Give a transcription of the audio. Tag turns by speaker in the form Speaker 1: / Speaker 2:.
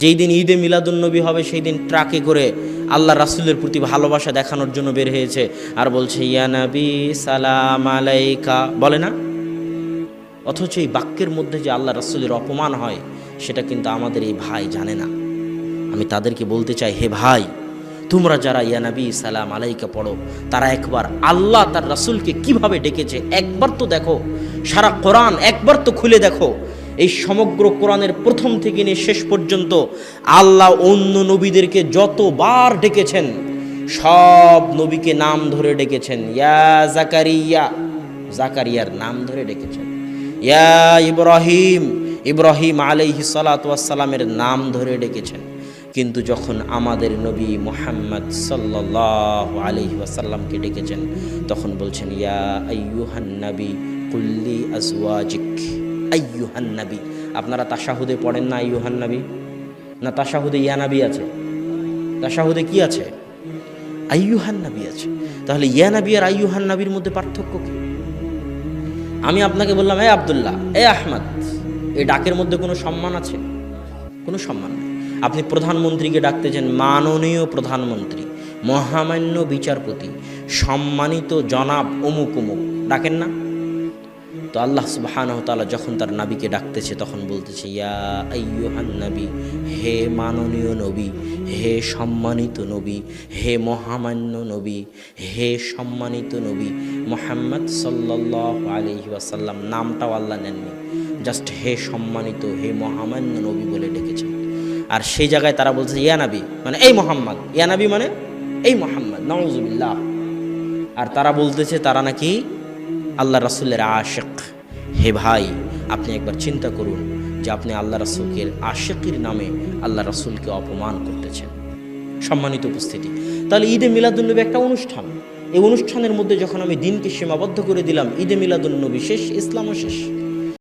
Speaker 1: যেই দিন ঈদে মিলাদুন্নবী হবে সেই দিন ট্রাকে করে আল্লাহ রাসূলের প্রতি ভালোবাসা দেখানোর জন্য বের হয়েছে আর বলছে ইয়া নবী সালাম আলাইকা, বলে না? অথচ এই বাক্যের মধ্যে যে আল্লাহ রাসূলের অপমান হয় সেটা কিন্তু আমাদের এই ভাই জানে না। আমি তাদেরকে বলতে চাই, হে ভাই, তোমরা যারা ইয়া নবী সালাম আলাইকা পড়ো তারা একবার আল্লাহ তার রাসূলকে কিভাবে ডেকেছে একবার তো দেখো। সারা কোরআন একবার তো খুলে দেখো। এই সমগ্র কোরআনের প্রথম থেকে নিয়ে শেষ পর্যন্ত আল্লাহ অন্য নবীদেরকে যতবার ডেকেছেন সব নবীকে নাম ধরে ডেকেছেন। ইয়া জাকারিয়া, জাকারিয়ার নাম ধরে ডেকেছেন। ইয়া ইব্রাহিম, ইব্রাহিম আলাইহিস সালাতু ওয়াস সালামের নাম ধরে ডেকেছেন। কিন্তু যখন আমাদের নবী মুহাম্মদ সাল্লাল্লাহু আলাইহি ওয়াসাল্লামকে ডেকেছেন তখন বলছেন ইয়া আইয়ুহান নবী কুল্লি আজওয়াজিক, আইয়ুহান নবী। আপনারা তাশাহুদে পড়েন না আইয়ুহান নবী? না তাশাহুদে ইয়া নবী আছে? তাশাহুদে কি আছে? আইয়ুহান নবী আছে। তাহলে ইয়া নবী আর আইয়ুহান নবীর মধ্যে পার্থক্য কি? আমি আপনাকে বললাম এ আব্দুল্লাহ, এ আহমদ, এই ডাকের মধ্যে কোনো সম্মান আছে? কোনো সম্মান নেই। আপনি প্রধানমন্ত্রীকে ডাকতেছেন মাননীয় প্রধানমন্ত্রী, মহামান্য বিচারপতি, সম্মানিত জনাব অমুক অমুক, ডাকেন না? তো আল্লাহ সুবহানাহু ওয়া তাআলা যখন তার নবীকে ডাকতেছে তখন বলতেছে ইয়া আইয়ুহান নবী, হে মাননীয় নবী, হে সম্মানিত নবী, হে মহামান্য নবী, হে সম্মানিত নবী মুহাম্মদ সাল্লাল্লাহু আলাইহি ওয়াসাল্লাম। নামটাও আল্লাহ নেননি, জাস্ট হে সম্মানিত, হে মহামান্য নবী বলে ডেকেছেন। আর সেই জায়গায় তারা বলছে ইয়া নবী মানে এই মোহাম্মদ, ইয়া নবী মানে এই মোহাম্মদ, নাউযুবিল্লাহ। আর তারা বলতেছে তারা নাকি আল্লাহ রাসূলের আশিক। হে ভাই, আপনি একবার চিন্তা করুন যে আপনি আল্লাহ রাসূলের আশিকের নামে আল্লাহ রাসূলকে অপমান করতেছেন। সম্মানিত উপস্থিতি, তাহলে ঈদে মিলাদুন্নবী একটা অনুষ্ঠান। এই অনুষ্ঠানের মধ্যে যখন আমি দিনকে সীমাবদ্ধ করে দিলাম, ঈদে মিলাদুন্নবী শেষ, ইসলামও শেষ।